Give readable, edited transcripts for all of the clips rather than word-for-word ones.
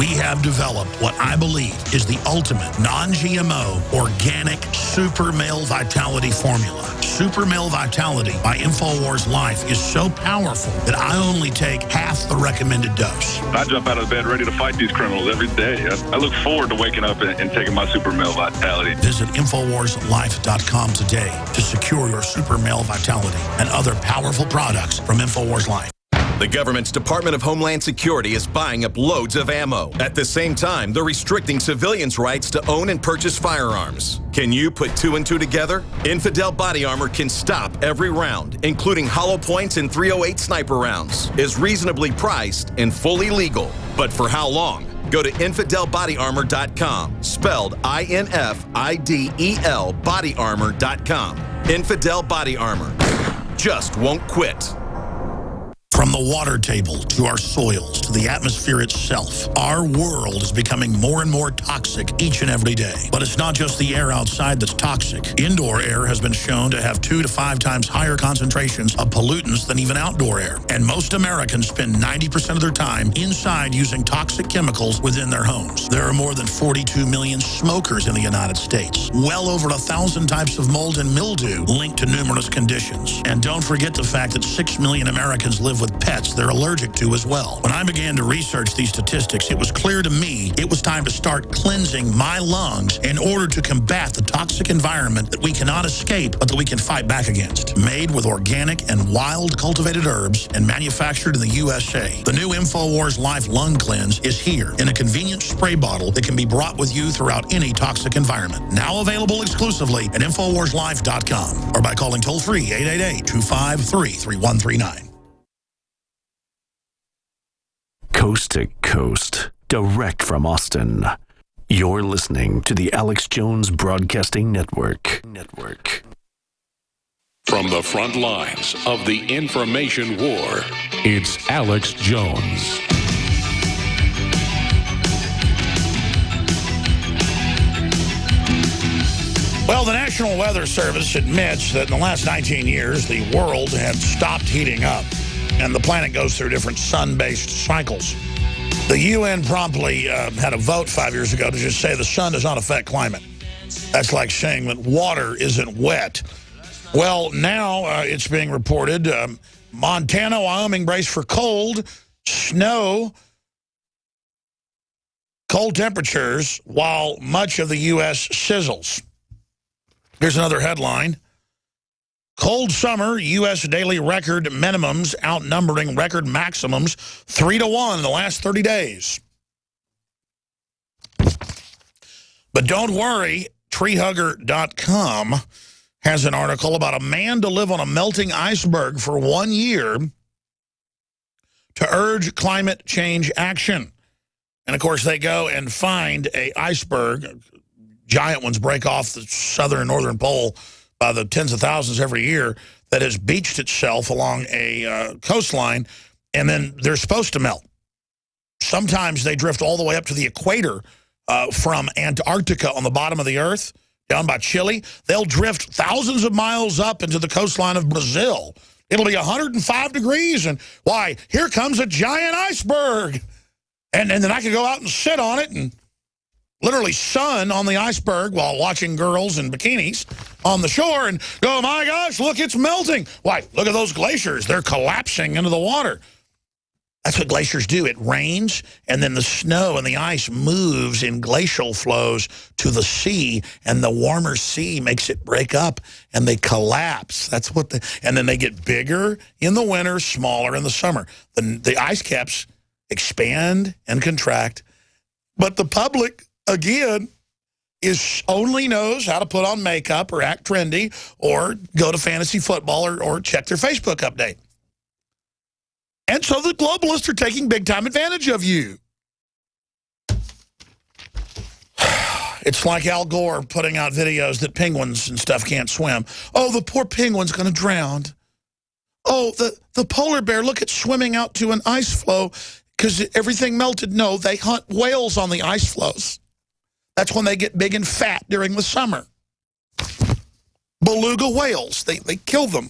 we have developed what I believe is the ultimate non-GMO organic super male vitality formula. Super Male Vitality by InfoWars Life is so powerful that I only take half the recommended dose. I jump out of bed ready to fight these criminals every day. I look forward to waking up and taking my Super Male Vitality. Visit InfoWarsLife.com today to secure your Super Male Vitality and other powerful products from InfoWars Life. The government's Department of Homeland Security is buying up loads of ammo. At the same time, they're restricting civilians' rights to own and purchase firearms. Can you put two and two together? Infidel Body Armor can stop every round, including hollow points and .308 sniper rounds, is reasonably priced and fully legal. But for how long? Go to InfidelBodyArmor.com, spelled INFIDEL bodyarmor.com. Infidel Body Armor. Just won't quit. From the water table to our soils to the atmosphere itself, our world is becoming more and more toxic each and every day. But it's not just the air outside that's toxic. Indoor air has been shown to have 2 to 5 times higher concentrations of pollutants than even outdoor air. And most Americans spend 90% of their time inside using toxic chemicals within their homes. There are more than 42 million smokers in the United States. Well over 1,000 types of mold and mildew linked to numerous conditions. And don't forget the fact that 6 million Americans live with pets they're allergic to as well. When I began to research these statistics, it was clear to me it was time to start cleansing my lungs in order to combat the toxic environment that we cannot escape, but that we can fight back against. Made with organic and wild cultivated herbs and manufactured in the USA, the new InfoWars Life Lung Cleanse is here in a convenient spray bottle that can be brought with you throughout any toxic environment. Now available exclusively at InfoWarsLife.com or by calling toll-free 888-253-3139. Coast to coast, direct from Austin. You're listening to the Alex Jones Broadcasting Network. From the front lines of the information war, it's Alex Jones. Well, the National Weather Service admits that in the last 19 years, the world had stopped heating up, and the planet goes through different sun-based cycles. The UN promptly had a vote 5 years ago to just say the sun does not affect climate. That's like saying that water isn't wet. Well, now it's being reported Montana, Wyoming brace for cold, snow, cold temperatures, while much of the U.S. sizzles. Here's another headline. Cold summer, U.S. daily record minimums outnumbering record maximums 3-to-1 in the last 30 days. But don't worry, treehugger.com has an article about a man to live on a melting iceberg for 1 year to urge climate change action. And, of course, they go and find an iceberg. Giant ones break off the southern and northern pole by the tens of thousands every year that has beached itself along a coastline, and then they're supposed to melt. Sometimes they drift all the way up to the equator from Antarctica on the bottom of the earth, down by Chile. They'll drift thousands of miles up into the coastline of Brazil. It'll be 105 degrees, and why, here comes a giant iceberg. And then I could go out and sit on it and literally sun on the iceberg while watching girls in bikinis on the shore and go, oh my gosh, look, it's melting. Why, look at those glaciers. They're collapsing into the water. That's what glaciers do. It rains, and then the snow and the ice moves in glacial flows to the sea, and the warmer sea makes it break up, and they collapse. That's what and then they get bigger in the winter, smaller in the summer. The ice caps expand and contract, but the public, again, only knows how to put on makeup or act trendy or go to fantasy football or check their Facebook update. And so the globalists are taking big-time advantage of you. It's like Al Gore putting out videos that penguins and stuff can't swim. Oh, the poor penguin's going to drown. Oh, the polar bear, look, it's swimming out to an ice floe because everything melted. No, they hunt whales on the ice floes. That's when they get big and fat during the summer. Beluga whales, they kill them.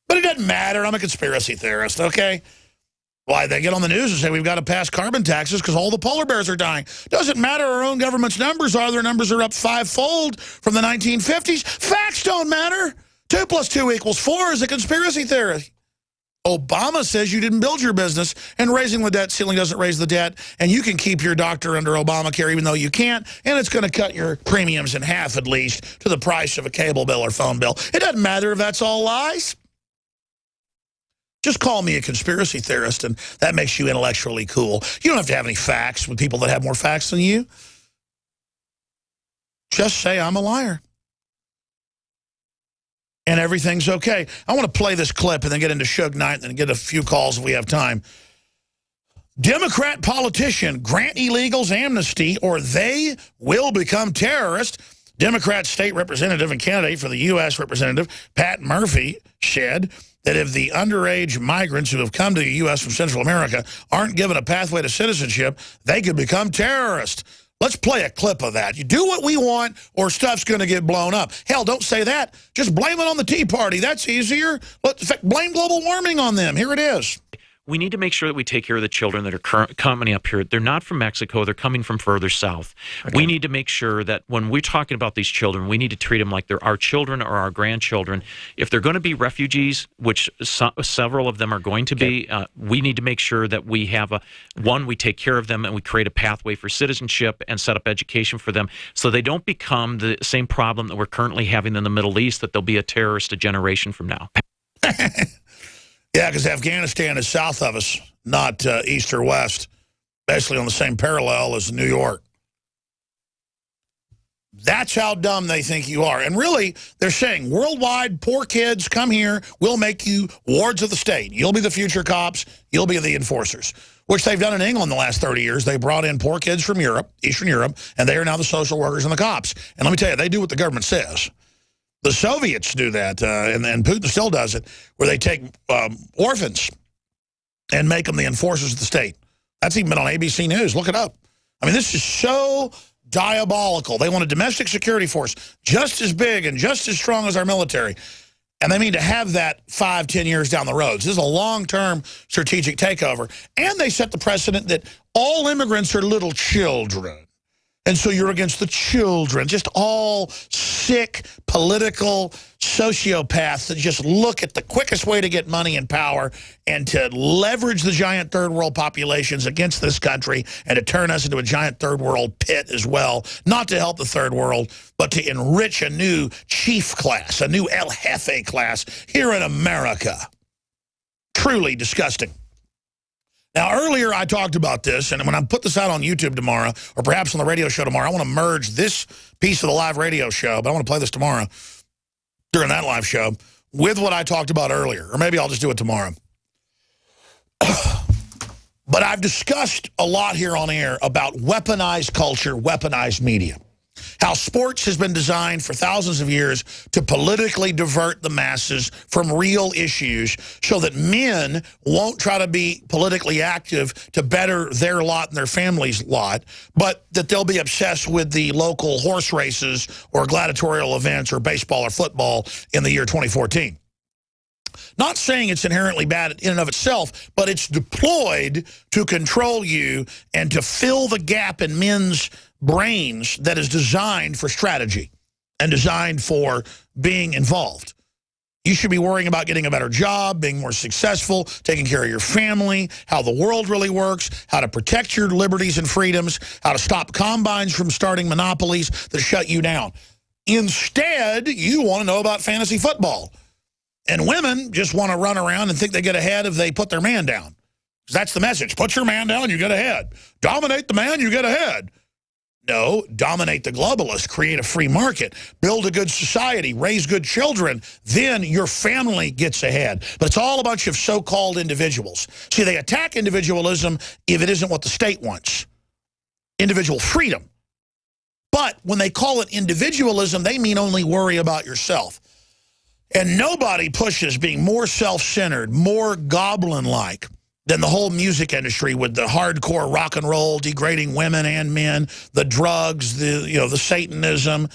But it doesn't matter. I'm a conspiracy theorist, okay? Why they get on the news and say we've got to pass carbon taxes because all the polar bears are dying. Doesn't matter our own government's numbers are. Their numbers are up 5-fold from the 1950s. Facts don't matter. 2 + 2 = 4 is a conspiracy theory. Obama says you didn't build your business, and raising the debt ceiling doesn't raise the debt, and you can keep your doctor under Obamacare even though you can't, and it's going to cut your premiums in half at least to the price of a cable bill or phone bill. It doesn't matter if that's all lies. Just call me a conspiracy theorist, and that makes you intellectually cool. You don't have to have any facts with people that have more facts than you. Just say I'm a liar. And everything's okay. I want to play this clip and then get into Suge Knight and get a few calls if we have time. Democrat politician grant illegals amnesty or they will become terrorists. Democrat state representative and candidate for the U.S. representative Pat Murphy said that if the underage migrants who have come to the U.S. from Central America aren't given a pathway to citizenship, they could become terrorists. Let's play a clip of that. You do what we want or stuff's going to get blown up. Hell, don't say that. Just blame it on the Tea Party. That's easier. In fact, blame global warming on them. Here it is. We need to make sure that we take care of the children that are coming up here. They're not from Mexico. They're coming from further south. Okay. We need to make sure that when we're talking about these children, we need to treat them like they're our children or our grandchildren. If they're going to be refugees, which several of them are going to be, we need to make sure that we have we take care of them and we create a pathway for citizenship and set up education for them so they don't become the same problem that we're currently having in the Middle East, that they'll be a terrorist a generation from now. Yeah, because Afghanistan is south of us, not east or west, basically on the same parallel as New York. That's how dumb they think you are. And really, they're saying, worldwide, poor kids, come here, we'll make you wards of the state. You'll be the future cops, you'll be the enforcers, which they've done in England the last 30 years. They brought in poor kids from Europe, Eastern Europe, and they are now the social workers and the cops. And let me tell you, they do what the government says. The Soviets do that, and Putin still does it, where they take orphans and make them the enforcers of the state. That's even been on ABC News. Look it up. I mean, this is so diabolical. They want a domestic security force just as big and just as strong as our military. And they mean to have that 5-10 years down the road. So this is a long-term strategic takeover. And they set the precedent that all immigrants are little children. And so you're against the children, just all sick political sociopaths that just look at the quickest way to get money and power and to leverage the giant third world populations against this country and to turn us into a giant third world pit as well, not to help the third world, but to enrich a new chief class, a new El Jefe class here in America. Truly disgusting. Now, earlier I talked about this, and when I put this out on YouTube tomorrow, or perhaps on the radio show tomorrow, I want to merge this piece of the live radio show, but I want to play this tomorrow during that live show with what I talked about earlier. Or maybe I'll just do it tomorrow. But I've discussed a lot here on air about weaponized culture, weaponized media. How sports has been designed for thousands of years to politically divert the masses from real issues so that men won't try to be politically active to better their lot and their family's lot, but that they'll be obsessed with the local horse races or gladiatorial events or baseball or football in the year 2014. Not saying it's inherently bad in and of itself, but it's deployed to control you and to fill the gap in men's brains that is designed for strategy and designed for being involved. You should be worrying about getting a better job, being more successful, taking care of your family, how the world really works, how to protect your liberties and freedoms, how to stop combines from starting monopolies that shut you down. Instead, you want to know about fantasy football. And women just want to run around and think they get ahead if they put their man down. That's the message. Put your man down, you get ahead. Dominate the man, you get ahead. No, dominate the globalists, create a free market, build a good society, raise good children, then your family gets ahead. But it's all a bunch of so-called individuals. See, they attack individualism if it isn't what the state wants. Individual freedom. But when they call it individualism, they mean only worry about yourself. And nobody pushes being more self-centered, more goblin-like than the whole music industry with the hardcore rock and roll, degrading women and men, the drugs, the Satanism.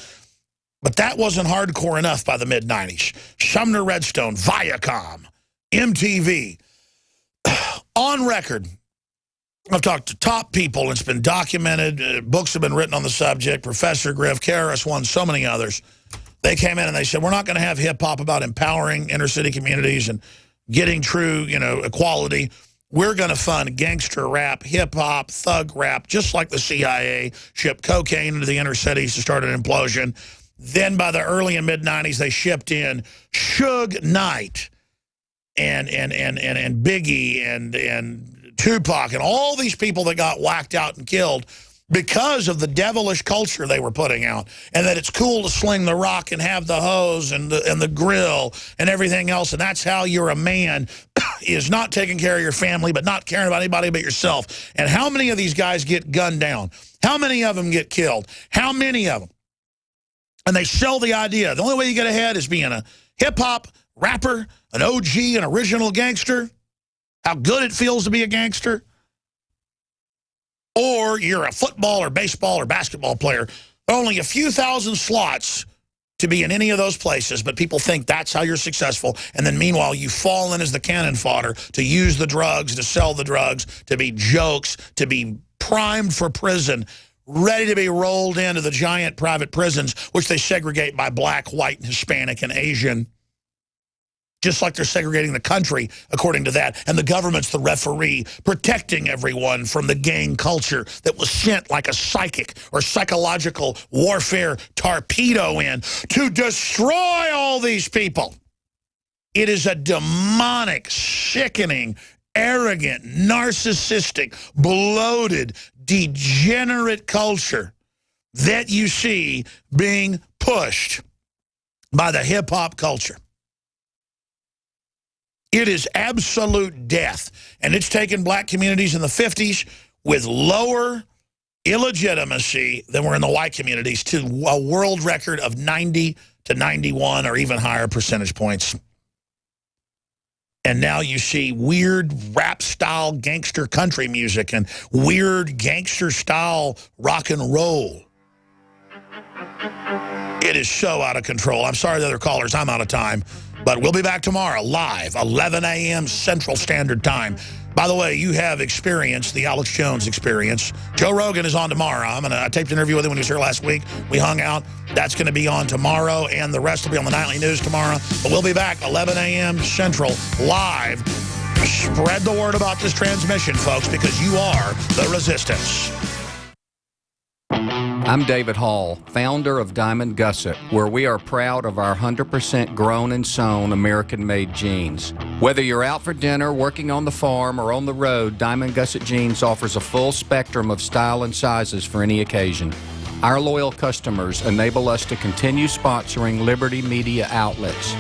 But that wasn't hardcore enough by the mid-90s. Sumner Redstone, Viacom, MTV. On record, I've talked to top people, and it's been documented. Books have been written on the subject. Professor Griff Karras, one, so many others. They came in and they said, we're not going to have hip-hop about empowering inner-city communities and getting true, equality. We're going to fund gangster rap, hip-hop, thug rap, just like the CIA shipped cocaine into the inner cities to start an implosion. Then by the early and mid-'90s, they shipped in Suge Knight and Biggie and Tupac and all these people that got whacked out and killed because of the devilish culture they were putting out, and that it's cool to sling the rock and have the hose and the grill and everything else, and that's how you're a man, is not taking care of your family but not caring about anybody but yourself. And how many of these guys get gunned down? How many of them get killed? How many of them? And they sell the idea. The only way you get ahead is being a hip-hop rapper, an OG, an original gangster, how good it feels to be a gangster. Or you're a football or baseball or basketball player. Only a few thousand slots to be in any of those places, but people think that's how you're successful. And then meanwhile, you fall in as the cannon fodder to use the drugs, to sell the drugs, to be jokes, to be primed for prison, ready to be rolled into the giant private prisons, which they segregate by black, white, and Hispanic, and Asian. Just like they're segregating the country according to that. And the government's the referee, protecting everyone from the gang culture that was sent like a psychic or psychological warfare torpedo in to destroy all these people. It is a demonic, sickening, arrogant, narcissistic, bloated, degenerate culture that you see being pushed by the hip-hop culture. It is absolute death, and it's taken black communities in the 50s with lower illegitimacy than were in the white communities to a world record of 90 to 91 or even higher percentage points. And now you see weird rap-style gangster country music and weird gangster-style rock and roll. It is so out of control. I'm sorry to other callers, I'm out of time. But we'll be back tomorrow, live, 11 a.m. Central Standard Time. By the way, you have experienced the Alex Jones experience. Joe Rogan is on tomorrow. I taped an interview with him when he was here last week. We hung out. That's going to be on tomorrow, and the rest will be on the Nightly News tomorrow. But we'll be back 11 a.m. Central, live. Spread the word about this transmission, folks, because you are the resistance. I'm David Hall, founder of Diamond Gusset, where we are proud of our 100% grown and sewn American-made jeans. Whether you're out for dinner, working on the farm, or on the road, Diamond Gusset Jeans offers a full spectrum of style and sizes for any occasion. Our loyal customers enable us to continue sponsoring Liberty Media outlets.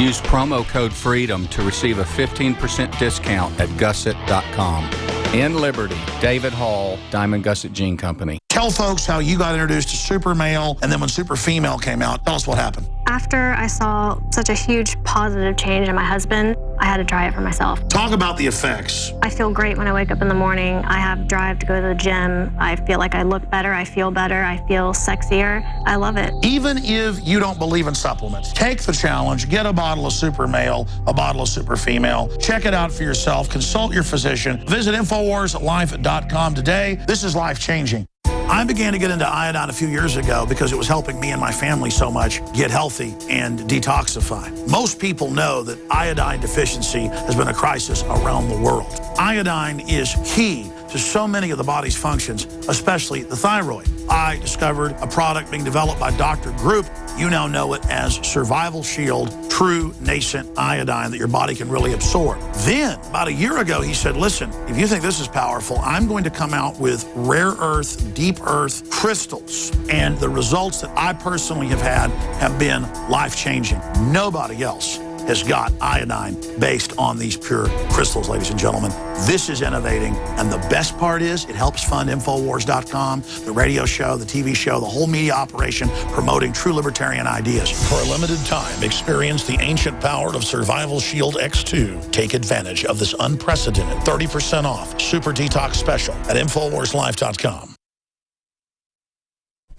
Use promo code FREEDOM to receive a 15% discount at gusset.com. In Liberty, David Hall, Diamond Gusset Jean Company. Tell folks how you got introduced to Super Male, and then when Super Female came out, tell us what happened. After I saw such a huge positive change in my husband, I had to try it for myself. Talk about the effects. I feel great when I wake up in the morning. I have drive to go to the gym. I feel like I look better. I feel better. I feel sexier. I love it. Even if you don't believe in supplements, take the challenge. Get a bottle of Super Male, a bottle of Super Female. Check it out for yourself. Consult your physician. Visit InfoWarsLife.com today. This is life-changing. I began to get into iodine a few years ago because it was helping me and my family so much get healthy and detoxify. Most people know that iodine deficiency has been a crisis around the world. Iodine is key to so many of the body's functions, especially the thyroid. I discovered a product being developed by Dr. Group. You now know it as Survival Shield True Nascent Iodine that your body can really absorb. Then, about a year ago, he said, listen, if you think this is powerful, I'm going to come out with rare earth, deep earth crystals. And the results that I personally have had have been life-changing. Nobody else has got iodine based on these pure crystals, ladies and gentlemen. This is innovating, and the best part is it helps fund Infowars.com, the radio show, the TV show, the whole media operation promoting true libertarian ideas. For a limited time, experience the ancient power of Survival Shield X2. Take advantage of this unprecedented 30% off Super Detox Special at InfoWarsLife.com.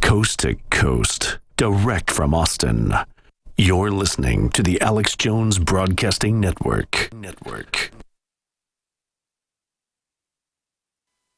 Coast to coast, direct from Austin. You're listening to the Alex Jones Broadcasting Network.